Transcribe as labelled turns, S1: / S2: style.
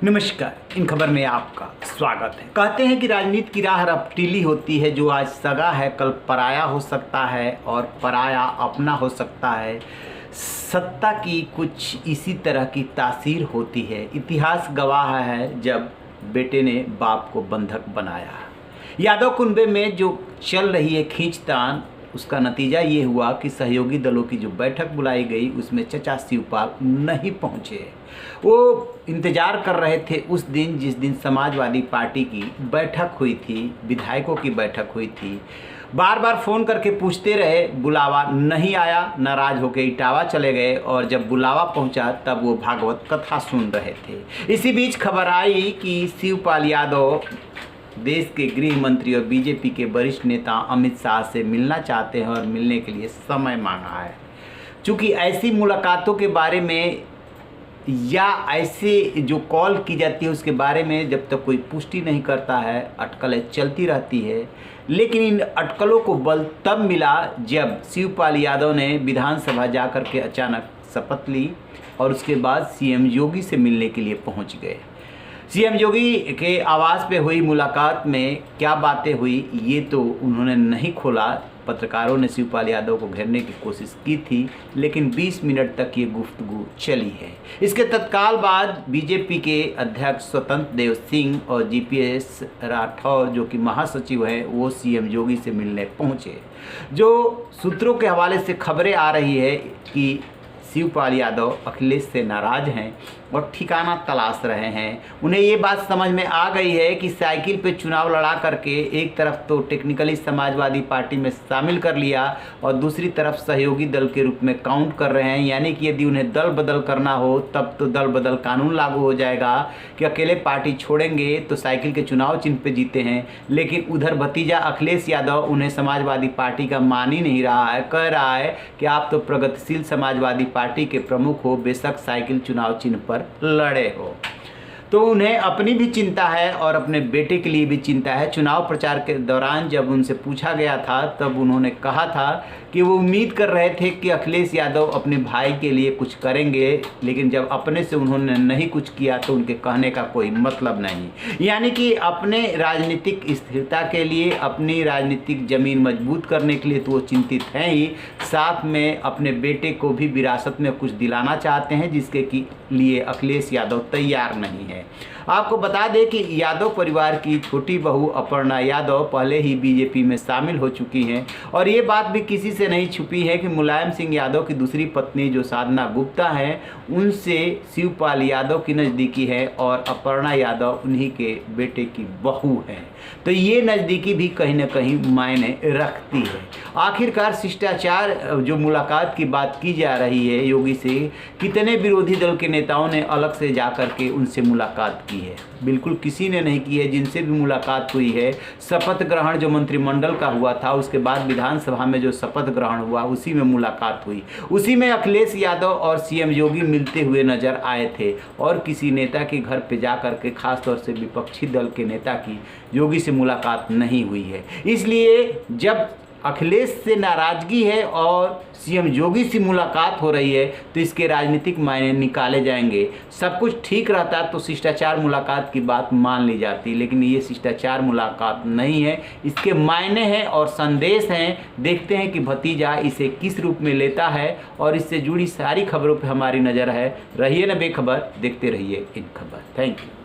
S1: नमस्कार। इन खबर में आपका स्वागत है। कहते हैं कि राजनीति की राह रफ्तीली होती है। जो आज सगा है कल पराया हो सकता है और पराया अपना हो सकता है। सत्ता की कुछ इसी तरह की तासीर होती है। इतिहास गवाह है जब बेटे ने बाप को बंधक बनाया। यादव कुनबे में जो चल रही है खींचतान, उसका नतीजा ये हुआ कि सहयोगी दलों की जो बैठक बुलाई गई उसमें चचा शिवपाल नहीं पहुँचे। वो इंतज़ार कर रहे थे उस दिन जिस दिन समाजवादी पार्टी की बैठक हुई थी, विधायकों की बैठक हुई थी। बार बार फ़ोन करके पूछते रहे, बुलावा नहीं आया। नाराज़ होकर इटावा चले गए और जब बुलावा पहुंचा तब वो भागवत कथा सुन रहे थे। इसी बीच खबर आई कि शिवपाल यादव देश के गृह मंत्री और बीजेपी के वरिष्ठ नेता अमित शाह से मिलना चाहते हैं और मिलने के लिए समय मांगा है। चूँकि ऐसी मुलाकातों के बारे में या ऐसे जो कॉल की जाती है उसके बारे में जब तक कोई पुष्टि नहीं करता है, अटकलें चलती रहती है। लेकिन इन अटकलों को बल तब मिला जब शिवपाल यादव ने विधानसभा जाकर के अचानक शपथ ली और उसके बाद सीएम योगी से मिलने के लिए पहुंच गए। सीएम योगी के आवास पे हुई मुलाकात में क्या बातें हुई ये तो उन्होंने नहीं खोला। पत्रकारों ने शिवपाल यादव को घेरने की कोशिश की थी, लेकिन 20 मिनट तक ये गुफ्तगू चली है। इसके तत्काल बाद बीजेपी के अध्यक्ष स्वतंत्र देव सिंह और जीपीएस राठौर जो कि महासचिव हैं, वो सीएम योगी से मिलने पहुंचे। जो सूत्रों के हवाले से खबरें आ रही है कि शिवपाल यादव अखिलेश से नाराज़ हैं और ठिकाना तलाश रहे हैं। उन्हें ये बात समझ में आ गई है कि साइकिल पे चुनाव लड़ा करके एक तरफ तो टेक्निकली समाजवादी पार्टी में शामिल कर लिया और दूसरी तरफ सहयोगी दल के रूप में काउंट कर रहे हैं। यानी कि यदि उन्हें दल बदल करना हो तब तो दल बदल कानून लागू हो जाएगा कि अकेले पार्टी छोड़ेंगे तो साइकिल के चुनाव चिन्ह पे जीते हैं। लेकिन उधर भतीजा अखिलेश यादव उन्हें समाजवादी पार्टी का मान ही नहीं रहा है। कह रहा है कि आप तो प्रगतिशील समाजवादी पार्टी के प्रमुख हो, बेशक साइकिल चुनाव चिन्ह पर लड़े हो। तो उन्हें अपनी भी चिंता है और अपने बेटे के लिए भी चिंता है। चुनाव प्रचार के दौरान जब उनसे पूछा गया था तब उन्होंने कहा था कि वो उम्मीद कर रहे थे कि अखिलेश यादव अपने भाई के लिए कुछ करेंगे, लेकिन जब अपने से उन्होंने नहीं कुछ किया तो उनके कहने का कोई मतलब नहीं। यानी कि अपने राजनीतिक स्थिरता के लिए, अपनी राजनीतिक ज़मीन मजबूत करने के लिए तो वो चिंतित हैं ही, साथ में अपने बेटे को भी विरासत में कुछ दिलाना चाहते हैं जिसके लिए अखिलेश यादव तैयार नहीं है। आपको बता दें कि यादव परिवार की छोटी बहू अपर्णा यादव पहले ही बीजेपी में शामिल हो चुकी हैं और ये बात भी किसी से नहीं छुपी है कि मुलायम सिंह यादव की दूसरी पत्नी जो साधना गुप्ता हैं उनसे शिवपाल यादव की नज़दीकी है और अपर्णा यादव उन्हीं के बेटे की बहू हैं। तो ये नज़दीकी भी कहीं ना कहीं मायने रखती है। आखिरकार शिष्टाचार जो मुलाकात की बात की जा रही है योगी से, कितने विरोधी दल के नेताओं ने अलग से जाकर के उनसे मुलाकात की है? बिल्कुल किसी ने नहीं की है। जिनसे भी मुलाकात हुई है, शपथ ग्रहण जो मंत्रिमंडल का हुआ था उसके बाद विधानसभा में जो शपथ ग्रहण हुआ उसी में मुलाकात हुई। उसी में अखिलेश यादव और सीएम योगी मिलते हुए नजर आए थे और किसी नेता के घर पे जा कर के, खासतौर से विपक्षी दल के नेता की योगी से मुलाकात नहीं हुई है। इसलिए जब अखिलेश से नाराज़गी है और सीएम योगी से मुलाकात हो रही है तो इसके राजनीतिक मायने निकाले जाएंगे। सब कुछ ठीक रहता तो शिष्टाचार मुलाकात की बात मान ली जाती, लेकिन ये शिष्टाचार मुलाकात नहीं है। इसके मायने हैं और संदेश हैं। देखते हैं कि भतीजा इसे किस रूप में लेता है और इससे जुड़ी सारी खबरों पर हमारी नज़र है। रहिए न बेखबर, देखते रहिए इन खबर। Thank you.